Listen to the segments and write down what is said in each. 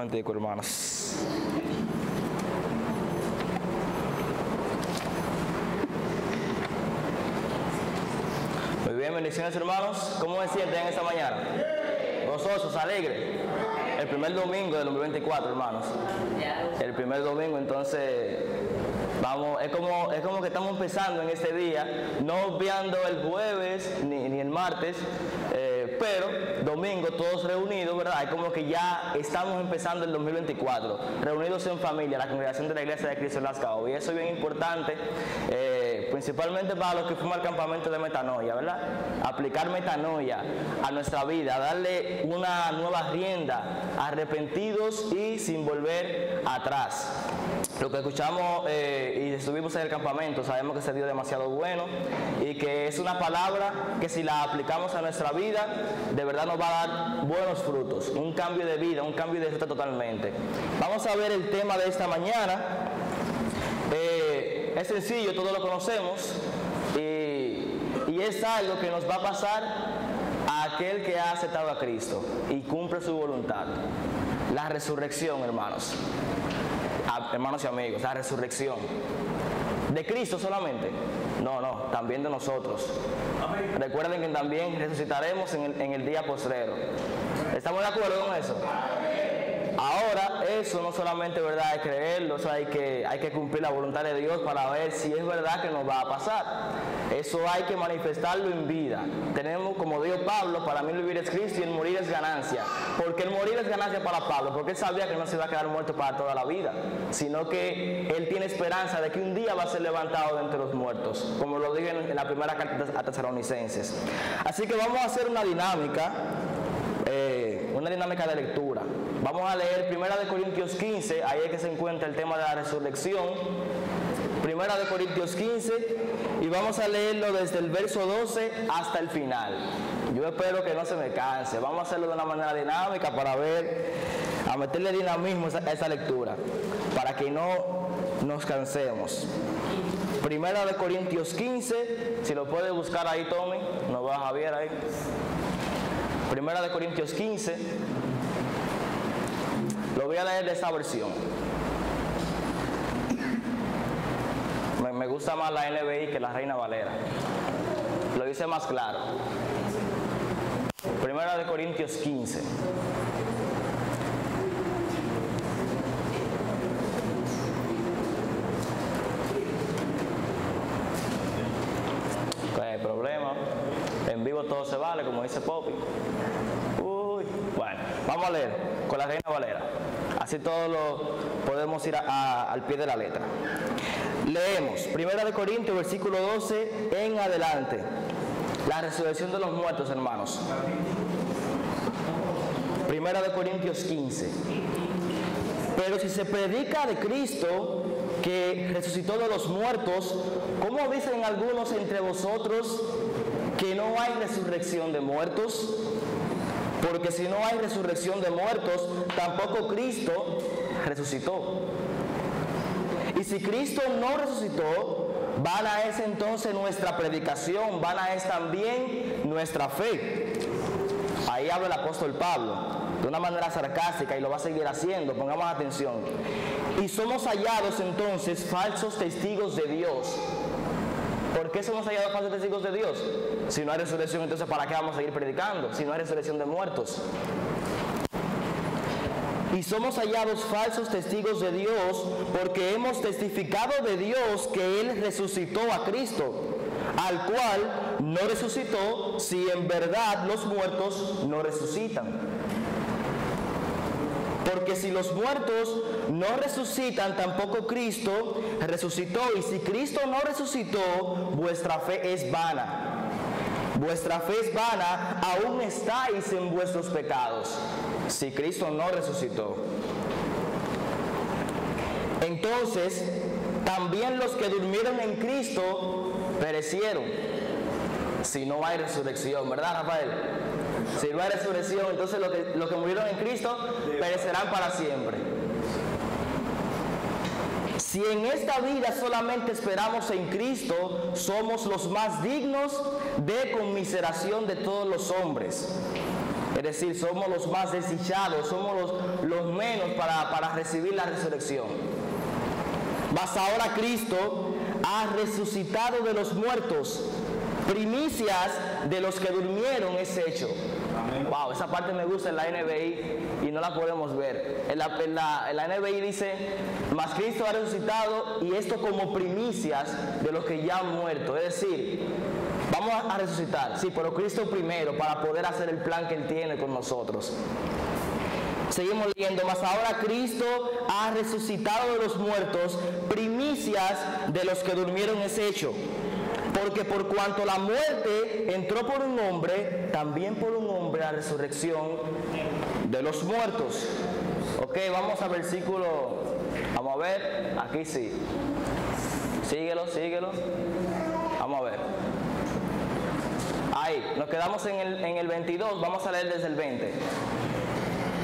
momentico, hermanos. Muy bien, bendiciones, hermanos. ¿Cómo se sienten esta mañana? Gozosos, alegres. El primer domingo del 2024, hermanos. El primer domingo, entonces, vamos, es como que estamos empezando en este día, no obviando el jueves ni el martes, pero domingo todos reunidos, ¿verdad? Es como que ya estamos empezando el 2024, reunidos en familia, la congregación de la Iglesia de Cristo en Las Caobas. Y eso es bien importante, principalmente para los que fuimos al campamento de metanoia, ¿verdad? Aplicar metanoia a nuestra vida, darle una nueva rienda, arrepentidos y sin volver atrás. Lo que escuchamos y estuvimos en el campamento, sabemos que se dio demasiado bueno y que es una palabra que si la aplicamos a nuestra vida, de verdad nos va a dar buenos frutos, un cambio de vida, un cambio de ruta totalmente. Vamos a ver el tema de esta mañana. Es sencillo, todos lo conocemos y es algo que nos va a pasar a aquel que ha aceptado a Cristo y cumple su voluntad. La resurrección, hermanos. Hermanos y amigos, la resurrección. ¿De Cristo solamente? No, también de nosotros. Amén. Recuerden que también resucitaremos en el día postrero. ¿Estamos de acuerdo con eso? Ahora, eso no solamente, ¿verdad?, es creerlo, o sea, hay que cumplir la voluntad de Dios para ver si es verdad que nos va a pasar. Eso hay que manifestarlo en vida. Tenemos, como dijo Pablo, para mí el vivir es Cristo y el morir es ganancia. Porque el morir es ganancia para Pablo, porque él sabía que no se iba a quedar muerto para toda la vida, sino que él tiene esperanza de que un día va a ser levantado de entre los muertos, como lo dijo en la primera carta a Tesalonicenses. Así que vamos a hacer una dinámica de lectura. Vamos a leer 1 Corintios 15, ahí es que se encuentra el tema de la resurrección. 1 Corintios 15, y vamos a leerlo desde el verso 12 hasta el final. Yo espero que no se me canse. Vamos a hacerlo de una manera dinámica para a meterle dinamismo a esa lectura, para que no nos cansemos. 1 Corintios 15, si lo puede buscar ahí, Tommy, nos va Javier ahí. 1 Corintios 15, lo voy a leer de esta versión. Me gusta más la NBI que la Reina Valera. Lo dice más claro. 1 Corintios 15. No hay problema. En vivo todo se vale, como dice Poppy. Bueno, vamos a leer con la Reina Valera. Así todo lo podemos ir al pie de la letra. Leemos 1 Corintios, versículo 12 en adelante. La resurrección de los muertos, hermanos. 1 Corintios 15. Pero si se predica de Cristo, que resucitó de los muertos, ¿cómo dicen algunos entre vosotros que no hay resurrección de muertos? Porque si no hay resurrección de muertos, tampoco Cristo resucitó. Y si Cristo no resucitó, vana es entonces nuestra predicación, vana es también nuestra fe. Ahí habla el apóstol Pablo, de una manera sarcástica, y lo va a seguir haciendo, pongamos atención. Y somos hallados entonces falsos testigos de Dios. ¿Por qué somos hallados falsos testigos de Dios? Si no hay resurrección, entonces ¿para qué vamos a seguir predicando? Si no hay resurrección de muertos. Y somos hallados falsos testigos de Dios porque hemos testificado de Dios que Él resucitó a Cristo, al cual no resucitó si en verdad los muertos no resucitan. Porque si los muertos no resucitan, tampoco Cristo resucitó. Y si Cristo no resucitó, vuestra fe es vana. Vuestra fe es vana, aún estáis en vuestros pecados. Si Cristo no resucitó. Entonces, también los que durmieron en Cristo perecieron. Si no hay resurrección, ¿verdad, Rafael? Si no hay resurrección, entonces los que murieron en Cristo perecerán para siempre. Si en esta vida solamente esperamos en Cristo, somos los más dignos de conmiseración de todos los hombres. Es decir, somos los más desdichados, somos los menos para recibir la resurrección. Mas ahora Cristo ha resucitado de los muertos, primicias de los que durmieron es hecho. Wow, esa parte me gusta en la NBI y no la podemos ver. En la NBI dice, mas Cristo ha resucitado y esto como primicias de los que ya han muerto. Es decir, vamos a resucitar, sí, pero Cristo primero para poder hacer el plan que Él tiene con nosotros. Seguimos leyendo, mas ahora Cristo ha resucitado de los muertos, primicias de los que durmieron es hecho. Porque por cuanto la muerte entró por un hombre, también por un hombre la resurrección de los muertos. Ok, vamos al versículo, vamos a ver, aquí sí. Síguelo. Vamos a ver. Ahí, nos quedamos en el 22, vamos a leer desde el 20.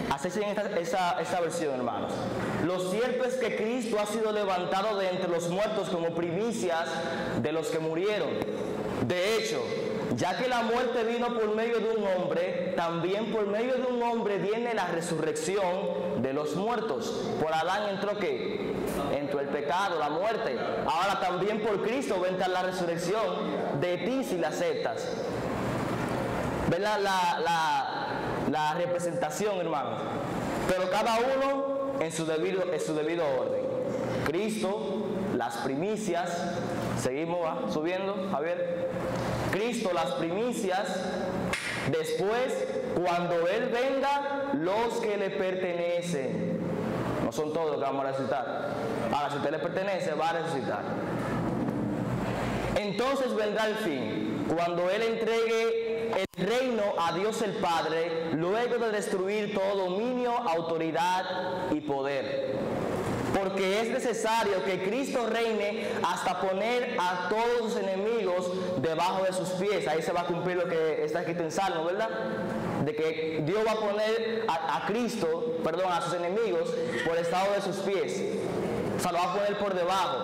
Así es esa versión, hermanos. Lo cierto es que Cristo ha sido levantado de entre los muertos como primicias de los que murieron. De hecho, ya que la muerte vino por medio de un hombre, también por medio de un hombre viene la resurrección de los muertos. Por Adán entró ¿qué? Entró el pecado, la muerte. Ahora también por Cristo va a entrar la resurrección de ti si la aceptas. ¿Ven la representación, hermanos? Pero cada uno en su debido orden. Cristo, las primicias, seguimos subiendo, Javier. Cristo, las primicias, después, cuando Él venga, los que le pertenecen. No son todos los que vamos a resucitar. Ahora, si a usted le pertenece, va a resucitar. Entonces vendrá el fin, cuando Él entregue el reino a Dios el Padre, luego de destruir todo dominio, autoridad y poder. Porque es necesario que Cristo reine hasta poner a todos sus enemigos debajo de sus pies. Ahí se va a cumplir lo que está escrito en Salmo, ¿verdad? De que Dios va a poner a sus enemigos por el estado de sus pies. O sea, lo va a poner por debajo.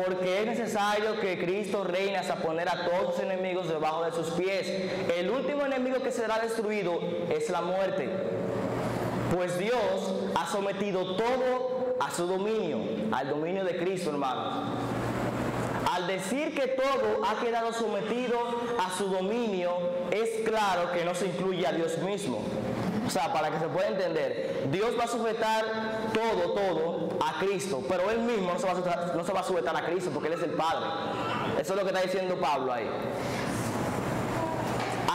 Porque es necesario que Cristo reine hasta poner a todos sus enemigos debajo de sus pies. El último enemigo que será destruido es la muerte. Pues Dios ha sometido todo a su dominio, al dominio de Cristo, hermanos. Al decir que todo ha quedado sometido a su dominio, es claro que no se incluye a Dios mismo. O sea, para que se pueda entender, Dios va a sujetar todo a Cristo, pero Él mismo no se va a sujetar a Cristo porque Él es el Padre. Eso es lo que está diciendo Pablo ahí.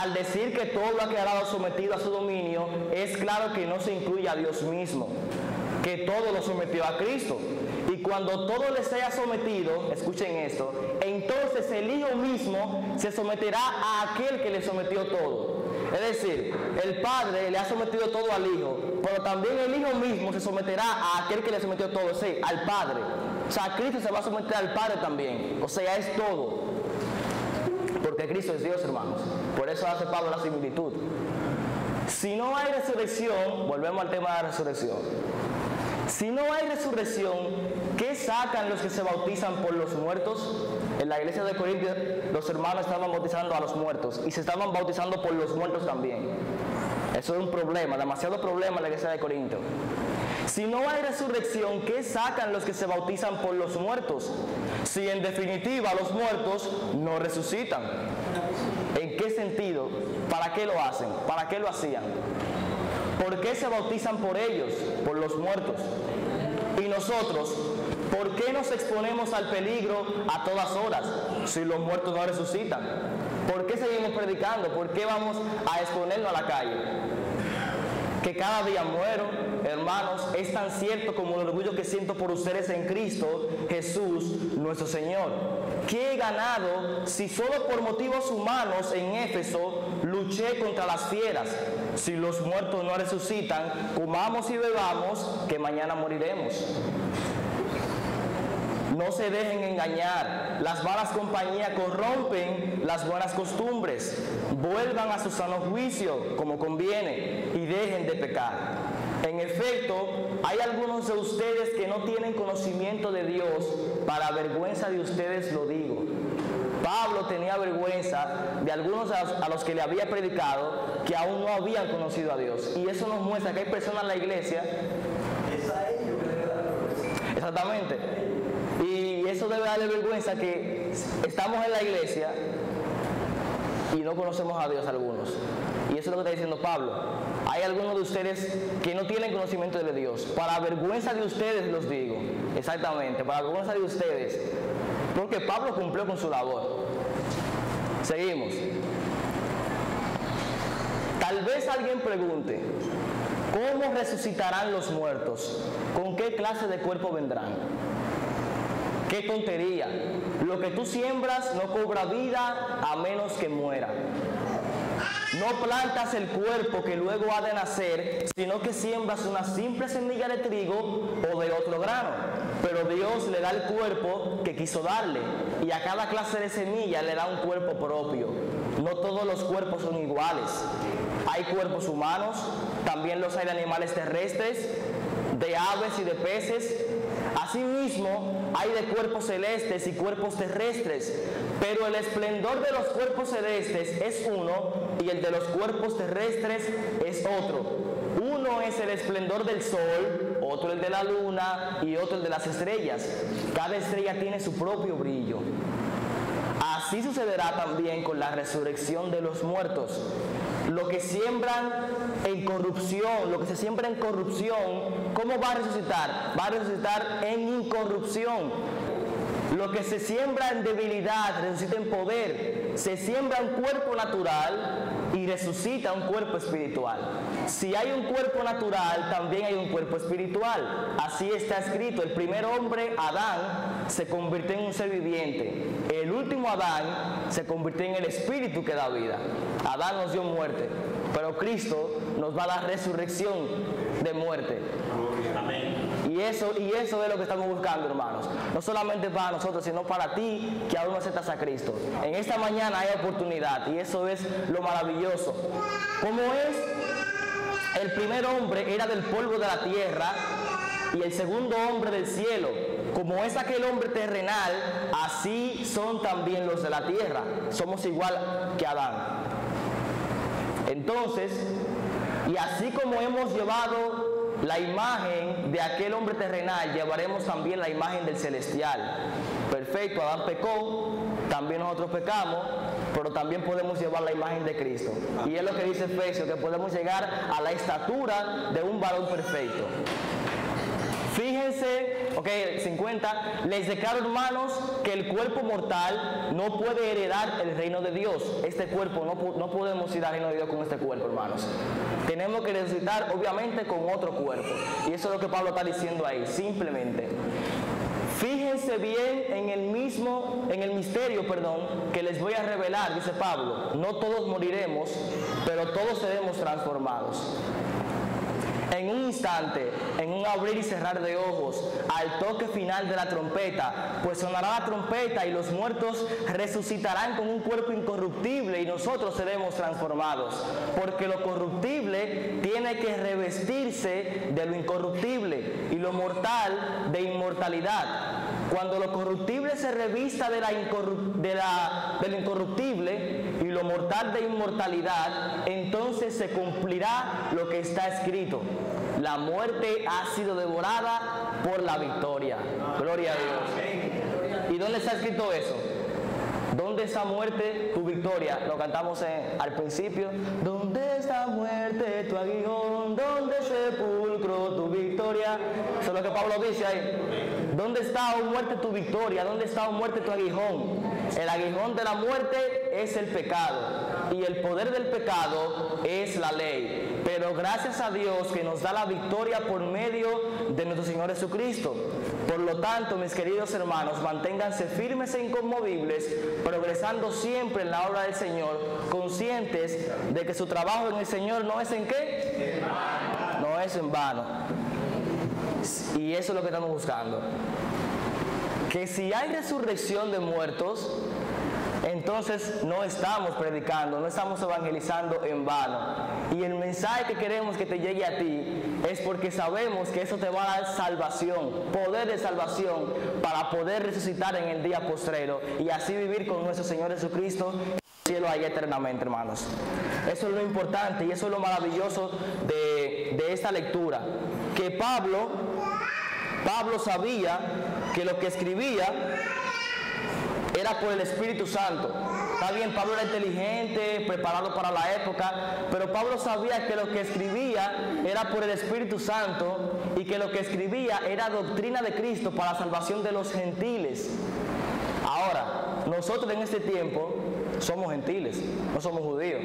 Al decir que todo ha quedado sometido a su dominio, es claro que no se incluye a Dios mismo, que todo lo sometió a Cristo. Y cuando todo le sea sometido, escuchen esto, entonces el Hijo mismo se someterá a aquel que le sometió todo. Es decir, el Padre le ha sometido todo al Hijo, pero también el Hijo mismo se someterá a aquel que le sometió todo, sí, al Padre. O sea, Cristo se va a someter al Padre también. O sea, es todo. Porque Cristo es Dios, hermanos. Por eso hace Pablo la similitud. Si no hay resurrección, volvemos al tema de la resurrección. Si no hay resurrección, ¿qué sacan los que se bautizan por los muertos? En la iglesia de Corintios, los hermanos estaban bautizando a los muertos y se estaban bautizando por los muertos también. Eso es un problema, demasiado problema en la iglesia de Corintios. Si no hay resurrección, ¿qué sacan los que se bautizan por los muertos? Si en definitiva los muertos no resucitan. ¿En qué sentido? ¿Para qué lo hacen? ¿Para qué lo hacían? ¿Por qué se bautizan por ellos, por los muertos? Y nosotros, ¿por qué nos exponemos al peligro a todas horas si los muertos no resucitan? ¿Por qué seguimos predicando? ¿Por qué vamos a exponernos a la calle? Que cada día muero, hermanos, es tan cierto como el orgullo que siento por ustedes en Cristo Jesús, nuestro Señor. ¿Qué he ganado si solo por motivos humanos en Éfeso luché contra las fieras? Si los muertos no resucitan, comamos y bebamos, que mañana moriremos. No se dejen engañar. Las malas compañías corrompen las buenas costumbres. Vuelvan a su sano juicio como conviene y dejen de pecar. En efecto, hay algunos de ustedes que no tienen conocimiento de Dios. Para vergüenza de ustedes lo digo. Pablo tenía vergüenza de algunos a los que le había predicado que aún no habían conocido a Dios. Y eso nos muestra que hay personas en la iglesia. Es a ellos que debe dar vergüenza. Exactamente. Y eso debe darle vergüenza que estamos en la iglesia y no conocemos a Dios algunos. Y eso es lo que está diciendo Pablo. Hay algunos de ustedes que no tienen conocimiento de Dios. Para vergüenza de ustedes los digo. Exactamente, para vergüenza de ustedes. Porque Pablo cumplió con su labor. Seguimos. Tal vez alguien pregunte, ¿cómo resucitarán los muertos? ¿Con qué clase de cuerpo vendrán? ¡Qué tontería! Lo que tú siembras no cobra vida a menos que muera. No plantas el cuerpo que luego ha de nacer, sino que siembras una simple semilla de trigo o de otro grano. Pero Dios le da el cuerpo que quiso darle, y a cada clase de semilla le da un cuerpo propio. No todos los cuerpos son iguales. Hay cuerpos humanos, también los hay de animales terrestres, de aves y de peces. Asimismo, hay de cuerpos celestes y cuerpos terrestres, pero el esplendor de los cuerpos celestes es uno y el de los cuerpos terrestres es otro. Uno es el esplendor del sol, otro el de la luna y otro el de las estrellas. Cada estrella tiene su propio brillo. Así sucederá también con la resurrección de los muertos. Lo que siembran en corrupción, lo que se siembra en corrupción, ¿cómo va a resucitar? Va a resucitar en incorrupción. Lo que se siembra en debilidad, resucita en poder. Se siembra un cuerpo natural y resucita un cuerpo espiritual. Si hay un cuerpo natural, también hay un cuerpo espiritual. Así está escrito. El primer hombre, Adán, se convirtió en un ser viviente. El último Adán se convirtió en el espíritu que da vida. Adán nos dio muerte, pero Cristo nos va a dar resurrección de muerte. Amén. Y eso es lo que estamos buscando, hermanos. No solamente para nosotros, sino para ti que aún no aceptas a Cristo. En esta mañana hay oportunidad y eso es lo maravilloso. Como es, el primer hombre era del polvo de la tierra y el segundo hombre del cielo. Como es aquel hombre terrenal, así son también los de la tierra. Somos igual que Adán. Entonces, y así como hemos llevado la imagen de aquel hombre terrenal, llevaremos también la imagen del celestial. Perfecto, Adán pecó, también nosotros pecamos, pero también podemos llevar la imagen de Cristo. Y es lo que dice Efesios, que podemos llegar a la estatura de un varón perfecto. Fíjense, 50, les declaro, hermanos, que el cuerpo mortal no puede heredar el reino de Dios. Este cuerpo, no podemos ir al reino de Dios con este cuerpo, hermanos. Tenemos que resucitar, obviamente, con otro cuerpo. Y eso es lo que Pablo está diciendo ahí, simplemente. Fíjense bien en el misterio, que les voy a revelar, dice Pablo. No todos moriremos, pero todos seremos transformados. En un instante, en un abrir y cerrar de ojos, al toque final de la trompeta, pues sonará la trompeta y los muertos resucitarán con un cuerpo incorruptible y nosotros seremos transformados. Porque lo corruptible tiene que revestirse de lo incorruptible y lo mortal de inmortalidad. Cuando lo corruptible se revista de lo incorruptible y lo mortal de inmortalidad, entonces se cumplirá lo que está escrito. La muerte ha sido devorada por la victoria. Gloria a Dios. ¿Y dónde está escrito eso? ¿Dónde está muerte tu victoria? Lo cantamos al principio. ¿Dónde está muerte tu aguijón? ¿Dónde sepulcro tu victoria? Eso es lo que Pablo dice ahí. ¿Dónde está, oh muerte, tu victoria? ¿Dónde está, oh muerte, tu aguijón? El aguijón de la muerte es el pecado y el poder del pecado es la ley. Pero gracias a Dios que nos da la victoria por medio de nuestro Señor Jesucristo. Por lo tanto, mis queridos hermanos, manténganse firmes e inconmovibles, progresando siempre en la obra del Señor, conscientes de que su trabajo en el Señor no es en qué, no es en vano. Y eso es lo que estamos buscando. Que si hay resurrección de muertos, entonces no estamos predicando, no estamos evangelizando en vano. Y el mensaje que queremos que te llegue a ti es porque sabemos que eso te va a dar salvación, poder de salvación para poder resucitar en el día postrero y así vivir con nuestro Señor Jesucristo en el cielo ahí eternamente, hermanos. Eso es lo importante y eso es lo maravilloso de esta lectura, que Pablo sabía que lo que escribía era por el Espíritu Santo. Está bien, Pablo era inteligente, preparado para la época, pero Pablo sabía que lo que escribía era por el Espíritu Santo y que lo que escribía era doctrina de Cristo para la salvación de los gentiles. Ahora, nosotros en este tiempo somos gentiles, no somos judíos.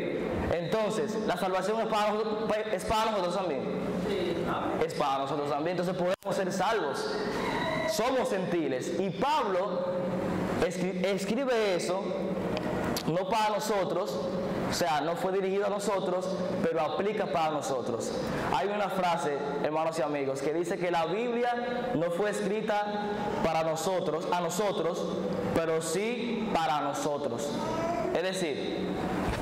Entonces, la salvación es para nosotros también. Es para nosotros también, entonces podemos ser salvos. Somos gentiles y Pablo escribe eso no para nosotros, o sea, no fue dirigido a nosotros, pero aplica para nosotros. Hay una frase, hermanos y amigos, que dice que la Biblia no fue escrita para nosotros, pero sí para nosotros. Es decir,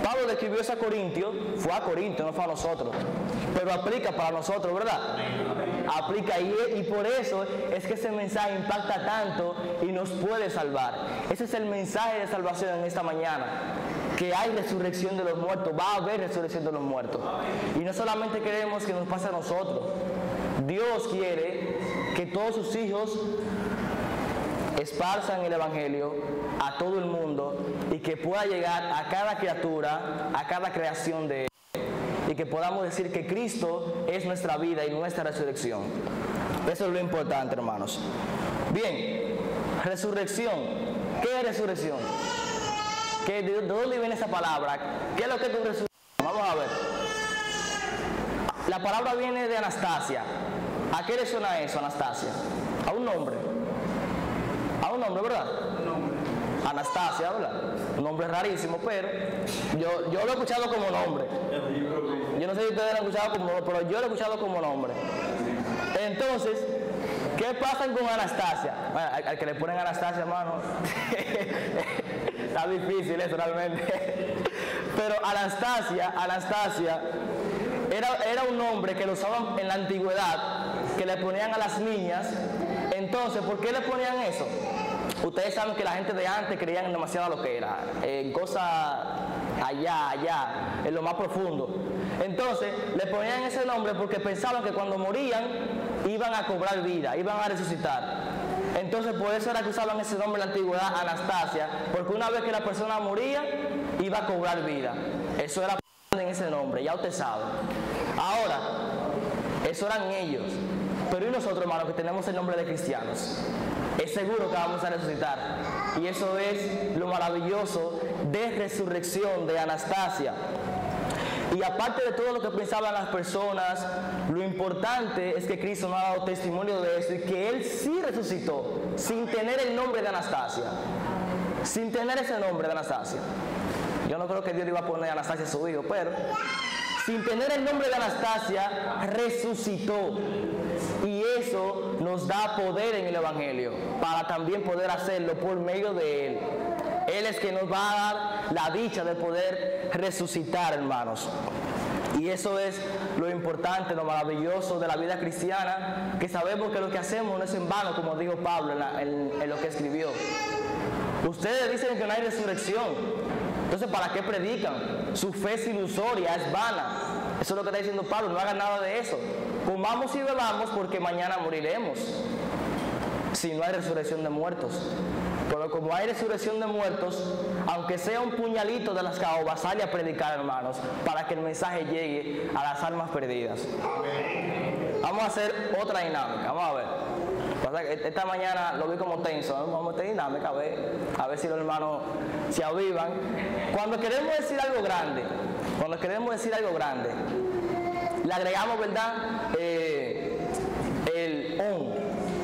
Pablo le escribió eso a Corintio, fue a Corintio, no fue a nosotros, pero aplica para nosotros, ¿verdad? Aplica y por eso es que ese mensaje impacta tanto y nos puede salvar. Ese es el mensaje de salvación en esta mañana, que hay resurrección de los muertos, va a haber resurrección de los muertos. Y no solamente queremos que nos pase a nosotros, Dios quiere que todos sus hijos esparzan el Evangelio a todo el mundo y que pueda llegar a cada criatura, a cada creación de Él, y que podamos decir que Cristo es nuestra vida y nuestra resurrección. Eso es lo importante, hermanos. Bien, resurrección. ¿Qué es resurrección? ¿De dónde viene esa palabra? ¿Qué es lo que es tu resurrección? Vamos a ver. La palabra viene de Anastasia. ¿A qué le suena eso, Anastasia? A un nombre. A un nombre, ¿verdad? Anastasia, ¿verdad? Un nombre rarísimo, pero yo lo he escuchado como nombre. Yo no sé si ustedes lo han escuchado como nombre, pero yo lo he escuchado como nombre. Entonces, ¿qué pasa con Anastasia? Bueno, al que le ponen Anastasia, hermano, está difícil eso realmente. Pero Anastasia era un nombre que lo usaban en la antigüedad, que le ponían a las niñas. Entonces, ¿por qué le ponían eso? Ustedes saben que la gente de antes creían demasiado lo que era, cosas allá, en lo más profundo. Entonces, le ponían ese nombre porque pensaban que cuando morían iban a cobrar vida, iban a resucitar. Entonces, por eso era que usaban ese nombre en la antigüedad, Anastasia, porque una vez que la persona moría, iba a cobrar vida. Eso era en ese nombre, ya usted sabe. Ahora, eso eran ellos. Pero y nosotros, hermanos, que tenemos el nombre de cristianos, es seguro que vamos a resucitar. Y eso es lo maravilloso de resurrección de Anastasia. Y aparte de todo lo que pensaban las personas, lo importante es que Cristo nos ha dado testimonio de eso y que Él sí resucitó sin tener el nombre de Anastasia. Sin tener ese nombre de Anastasia. Yo no creo que Dios le iba a poner a Anastasia a su hijo, pero sin tener el nombre de Anastasia, resucitó. Y eso nos da poder en el Evangelio para también poder hacerlo por medio de Él. Él es que nos va a dar la dicha de poder resucitar, hermanos. Y eso es lo importante, lo maravilloso de la vida cristiana, que sabemos que lo que hacemos no es en vano, como dijo Pablo en lo que escribió. Ustedes dicen que no hay resurrección, entonces ¿para qué predican? Su fe es ilusoria, es vana. Eso es lo que está diciendo Pablo, no hagan nada de eso. Comamos y bebamos porque mañana moriremos, si no hay resurrección de muertos. Pero como hay resurrección de muertos, aunque sea un puñalito de las caobas, sale a predicar, hermanos, para que el mensaje llegue a las almas perdidas. Vamos a hacer otra dinámica, vamos a ver. Esta mañana lo vi como tenso, ¿no? Vamos a hacer dinámica, a ver si los hermanos se avivan. Cuando queremos decir algo grande, le agregamos, ¿verdad? El on,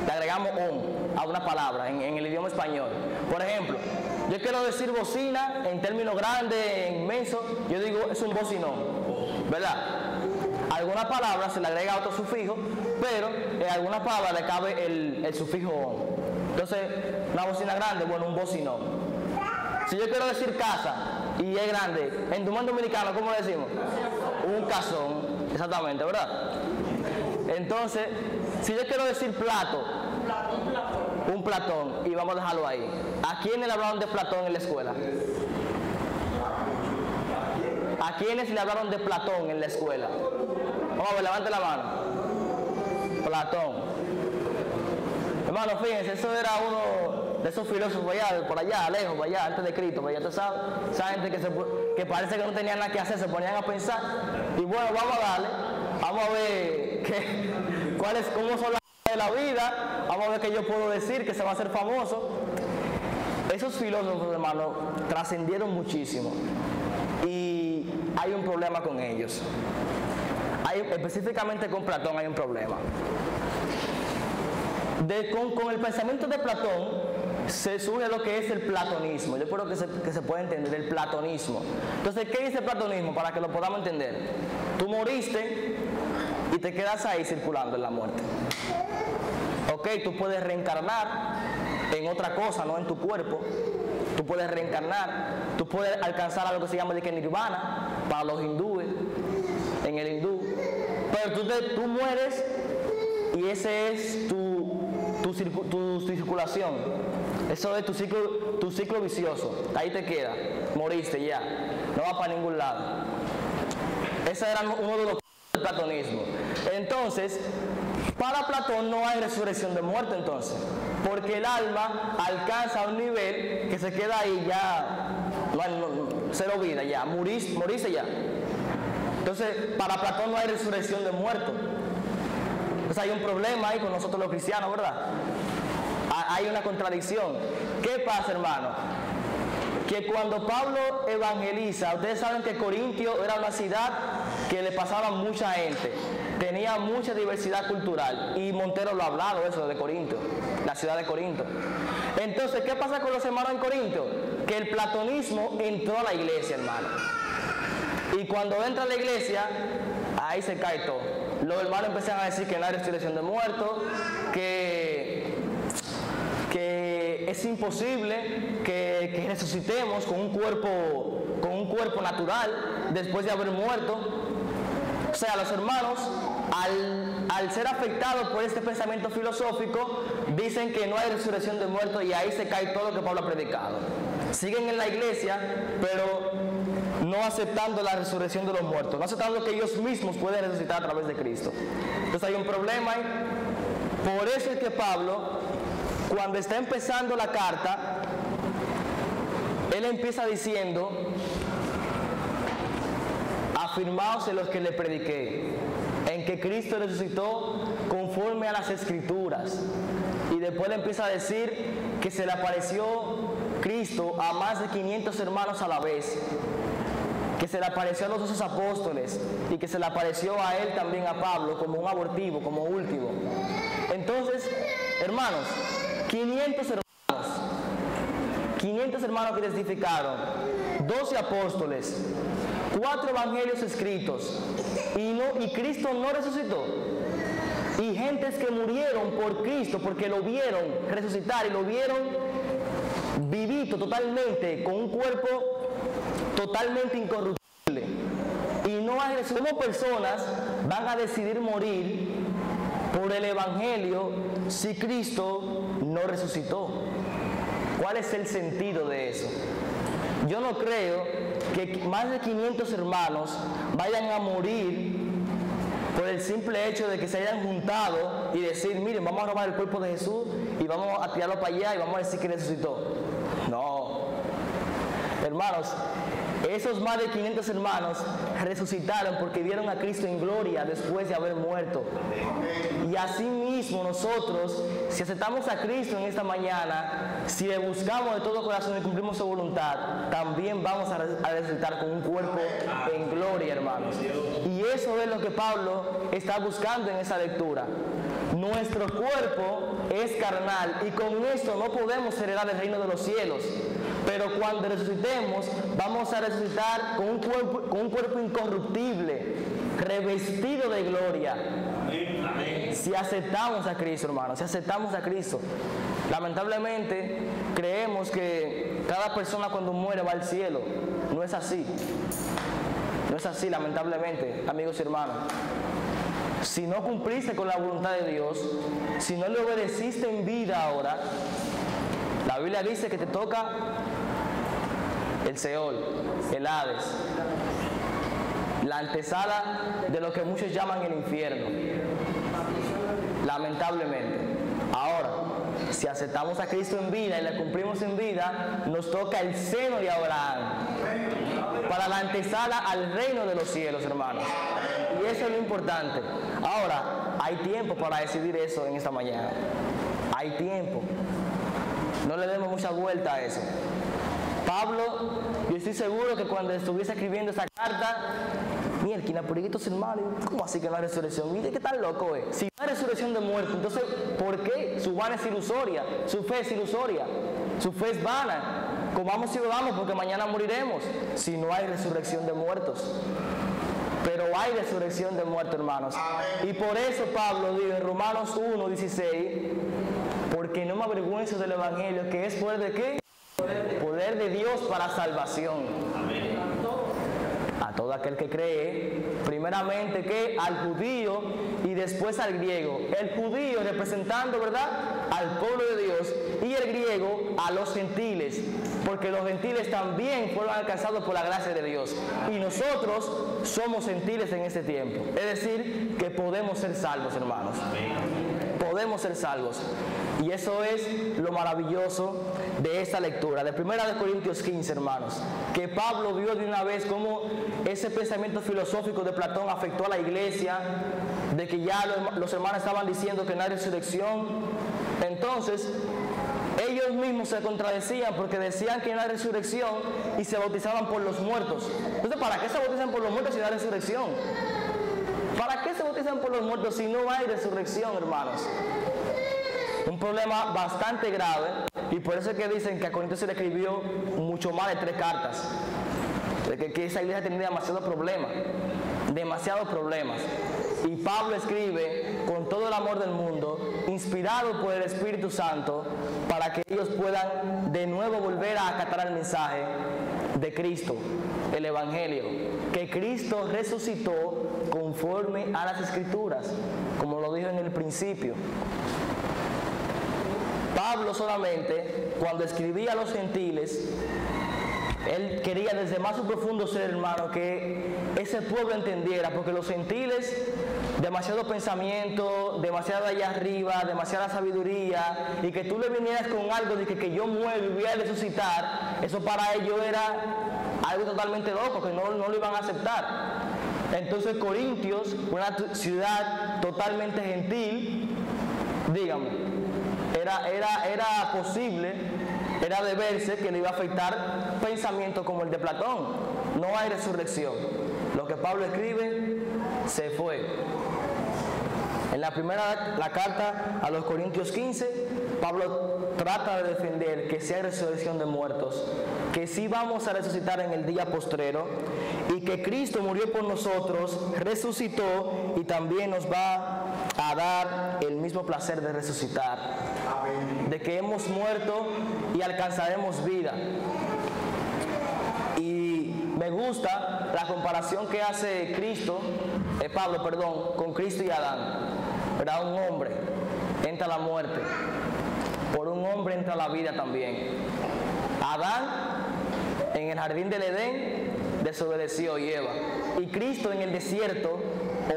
le agregamos on a una palabra en el idioma español. Por ejemplo, yo quiero decir bocina en términos grandes, inmensos, yo digo es un bocinón, ¿verdad? Alguna palabra se le agrega otro sufijo, pero en algunas palabras le cabe el sufijo on. Entonces, una bocina grande, bueno, un bocinón. Si yo quiero decir casa y es grande, en tu buen dominicano, ¿cómo le decimos? Un casón, exactamente, ¿verdad? Entonces, si yo quiero decir plato, un platón, y vamos a dejarlo ahí. ¿A quiénes le hablaron de Platón en la escuela? ¿A quiénes le hablaron de Platón en la escuela? Vamos a ver, levante la mano. Platón. Hermano, fíjense, eso era uno de esos filósofos allá, por allá, lejos, por allá, antes de Cristo, por allá, tú sabes, esa gente que parece que no tenía nada que hacer, se ponían a pensar. Y bueno, vamos a darle, vamos a ver cómo son las cosas de la vida, vamos a ver qué yo puedo decir, que se va a hacer famoso. Esos filósofos, hermano, trascendieron muchísimo. Y hay un problema con ellos. Específicamente con Platón hay un problema. Con el pensamiento de Platón se surge lo que es el platonismo. Yo creo que se puede entender el platonismo. Entonces, ¿qué dice el platonismo? Para que lo podamos entender. Tú moriste y te quedas ahí circulando en la muerte. Ok, tú puedes reencarnar en otra cosa, no en tu cuerpo. Tú puedes reencarnar, tú puedes alcanzar a lo que se llama de que nirvana para los hindúes, en el hindú. Pero tú mueres y ese es tu circulación. Eso es tu ciclo vicioso. Ahí te queda, moriste ya, no vas para ningún lado. Ese era uno de los del platonismo. Entonces, para Platón no hay resurrección de muerte entonces, porque el alma alcanza un nivel que se queda ahí ya, cero vida ya, moriste ya. Entonces, para Platón no hay resurrección de muertos. Entonces hay un problema ahí con nosotros los cristianos, ¿verdad? Hay una contradicción. ¿Qué pasa, hermano? Que cuando Pablo evangeliza, ustedes saben que Corintio era una ciudad que le pasaba mucha gente, tenía mucha diversidad cultural, y Montero lo ha hablado eso de Corinto, la ciudad de Corinto. Entonces, ¿qué pasa con los hermanos en Corinto? Que el platonismo entró a la iglesia, hermano. Y cuando entra a la iglesia, ahí se cae todo. Los hermanos empiezan a decir que no hay resurrección de muertos, que es imposible que resucitemos con un cuerpo natural después de haber muerto. O sea, los hermanos, al ser afectados por este pensamiento filosófico, dicen que no hay resurrección de muertos, y ahí se cae todo lo que Pablo ha predicado. Siguen en la iglesia, pero no aceptando la resurrección de los muertos, no aceptando que ellos mismos pueden resucitar a través de Cristo. Entonces hay un problema ahí. Por eso es que Pablo, cuando está empezando la carta, él empieza diciendo: afirmaos en los que le prediqué, en que Cristo resucitó conforme a las Escrituras. Y después le empieza a decir que se le apareció Cristo a más de 500 hermanos a la vez, que se le apareció a los 12 apóstoles y que se le apareció a él también, a Pablo, como un abortivo, como último. Entonces, hermanos, 500 hermanos que testificaron, 12 apóstoles, 4 evangelios escritos, y Cristo no resucitó. Y gentes que murieron por Cristo porque lo vieron resucitar y lo vieron vivito totalmente, con un cuerpo totalmente incorruptible. Y no hay resurrección. ¿Cómo personas van a decidir morir por el evangelio si Cristo no resucitó? ¿Cuál es el sentido de eso? Yo no creo que más de 500 hermanos vayan a morir por el simple hecho de que se hayan juntado y decir: miren, vamos a robar el cuerpo de Jesús y vamos a tirarlo para allá y vamos a decir que resucitó. No, hermanos, esos más de 500 hermanos resucitaron porque vieron a Cristo en gloria después de haber muerto. Y así mismo nosotros, si aceptamos a Cristo en esta mañana, si le buscamos de todo corazón y cumplimos su voluntad, también vamos a resucitar con un cuerpo en gloria, hermanos. Y eso es lo que Pablo está buscando en esa lectura. Nuestro cuerpo es carnal y con esto no podemos heredar el reino de los cielos. Pero cuando resucitemos, vamos a resucitar con un cuerpo incorruptible, revestido de gloria. si aceptamos a Cristo, hermanos, si aceptamos a Cristo. Lamentablemente creemos que cada persona cuando muere va al cielo. No es así. No es así, lamentablemente, amigos y hermanos. Si no cumpliste con la voluntad de Dios, si no le obedeciste en vida ahora, la Biblia dice que te toca el Seol, el Hades, la antesala de lo que muchos llaman el infierno. Lamentablemente. Ahora, si aceptamos a Cristo en vida y le cumplimos en vida, nos toca el seno de Abraham para la antesala al reino de los cielos, hermanos. Y eso es lo importante. Ahora, hay tiempo para decidir eso en esta mañana. Hay tiempo. No le demos mucha vuelta a eso. Pablo, yo estoy seguro que cuando estuviese escribiendo esa carta, mierda, por estos hermanos, ¿cómo así que no hay resurrección? Mire qué tan loco es. Si no hay resurrección de muertos, entonces, ¿por qué? Su vana es ilusoria, su fe es ilusoria, su fe es vana. Comamos y bebamos porque mañana moriremos, si no hay resurrección de muertos. Pero hay resurrección de muertos, hermanos. Y por eso Pablo dice en Romanos 1:16, porque no me avergüenzo del Evangelio, que es poder de ¿qué? Poder de Dios para salvación. A todo aquel que cree, primeramente que al judío y después al griego. El judío representando, ¿verdad?, al pueblo de Dios, y el griego a los gentiles, porque los gentiles también fueron alcanzados por la gracia de Dios. Y nosotros somos gentiles en este tiempo. Es decir, que podemos ser salvos, hermanos. Podemos ser salvos. Y eso es lo maravilloso de esta lectura, de 1 Corintios 15, hermanos, que Pablo vio de una vez cómo ese pensamiento filosófico de Platón afectó a la iglesia, de que ya los hermanos estaban diciendo que no hay resurrección. Entonces, ellos mismos se contradecían porque decían que no hay resurrección y se bautizaban por los muertos. Entonces, ¿para qué se bautizan por los muertos si no hay resurrección? ¿Para qué se bautizan por los muertos si no hay resurrección, hermanos? Un problema bastante grave, y por eso es que dicen que a Corintios se le escribió mucho más de 3 cartas, de que esa iglesia tenía demasiados problemas, y Pablo escribe con todo el amor del mundo, inspirado por el Espíritu Santo, para que ellos puedan de nuevo volver a acatar el mensaje de Cristo, el Evangelio, que Cristo resucitó conforme a las Escrituras, como lo dijo en el principio. Pablo solamente, cuando escribía a los gentiles, él quería desde más su profundo ser, hermano, que ese pueblo entendiera, porque los gentiles, demasiado pensamiento, demasiado allá arriba, demasiada sabiduría, y que tú le vinieras con algo de que yo muero y voy a resucitar, eso para ellos era algo totalmente loco, que no lo iban a aceptar. Entonces Corintios, una ciudad totalmente gentil, dígame, era posible, era de verse que le iba a afectar pensamientos como el de Platón. No hay resurrección. Lo que Pablo escribe se fue. En la carta a los Corintios 15, Pablo trata de defender que sí hay resurrección de muertos, que sí vamos a resucitar en el día postrero, y que Cristo murió por nosotros, resucitó y también nos va a dar el mismo placer de resucitar, de que hemos muerto y alcanzaremos vida. Y me gusta la comparación que hace Pablo, con Cristo y Adán. ¿Verdad? Un hombre entra a la muerte, por un hombre entra a la vida también. Adán en el jardín del Edén desobedeció y Eva, y Cristo en el desierto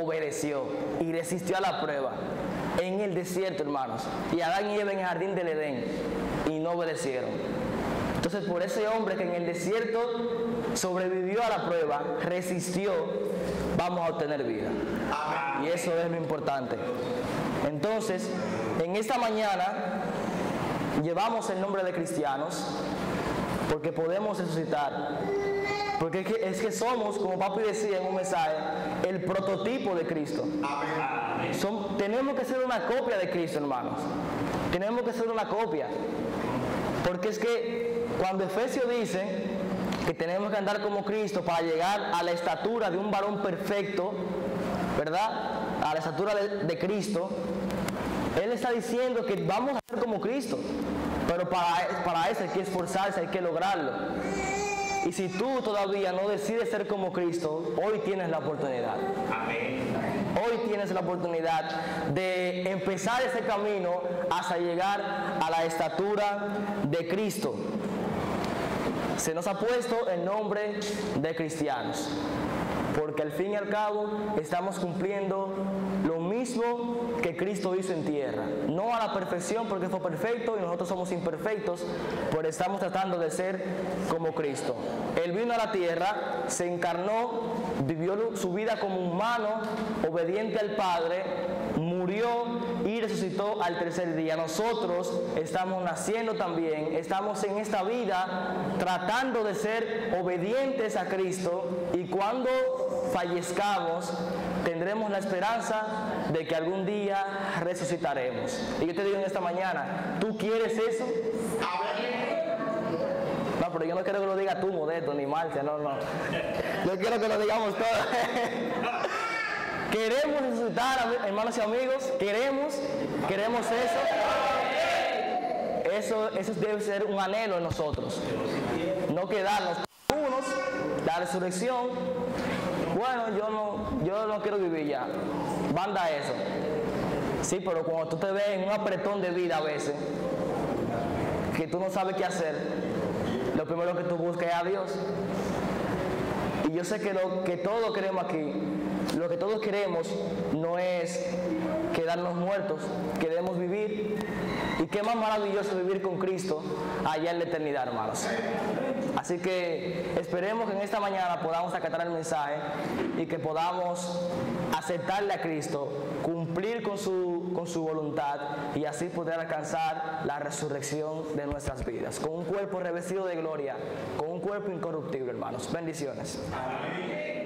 obedeció y resistió a la prueba en el desierto, hermanos. Y Adán y Eva en el jardín del Edén y no obedecieron. Entonces, por ese hombre que en el desierto sobrevivió a la prueba, resistió, vamos a obtener vida. Y eso es lo importante. Entonces, en esta mañana llevamos el nombre de cristianos porque podemos resucitar. Porque es que somos, como papi decía en un mensaje, el prototipo de Cristo. Tenemos que ser una copia de Cristo, hermanos. Tenemos que ser una copia. Porque es que cuando Efesios dice que tenemos que andar como Cristo para llegar a la estatura de un varón perfecto, ¿verdad? a la estatura de Cristo, Él está diciendo que vamos a ser como Cristo, pero para eso hay que esforzarse, hay que lograrlo. Y si tú todavía no decides ser como Cristo, hoy tienes la oportunidad. Amén. Hoy tienes la oportunidad de empezar ese camino hasta llegar a la estatura de Cristo. Se nos ha puesto el nombre de cristianos, porque al fin y al cabo estamos cumpliendo lo mismo que Cristo hizo en tierra. No a la perfección, porque fue perfecto y nosotros somos imperfectos, pero estamos tratando de ser como Cristo. Él vino a la tierra, se encarnó, vivió su vida como humano, obediente al Padre, murió y resucitó al tercer día. Nosotros estamos naciendo también, estamos en esta vida tratando de ser obedientes a Cristo, y cuando fallezcamos tendremos la esperanza de que algún día resucitaremos. Y yo te digo en esta mañana, ¿tú quieres eso? No, pero yo no quiero que lo diga tú, Modesto, ni Marcia, no. Yo quiero que lo digamos todos. ¿Queremos resucitar, hermanos y amigos? ¿Queremos eso? Eso debe ser un anhelo en nosotros. No quedarnos unos, la resurrección. Bueno, yo no quiero vivir ya. Banda eso. Sí, pero cuando tú te ves en un apretón de vida a veces, que tú no sabes qué hacer, lo primero que tú buscas es a Dios. Y yo sé que lo que todos queremos aquí, lo que todos queremos no es quedarnos muertos, queremos vivir. Y qué más maravilloso vivir con Cristo allá en la eternidad, hermanos. Así que esperemos que en esta mañana podamos acatar el mensaje y que podamos aceptarle a Cristo, cumplir con su voluntad, y así poder alcanzar la resurrección de nuestras vidas, con un cuerpo revestido de gloria, con un cuerpo incorruptible, hermanos. Bendiciones. Amén.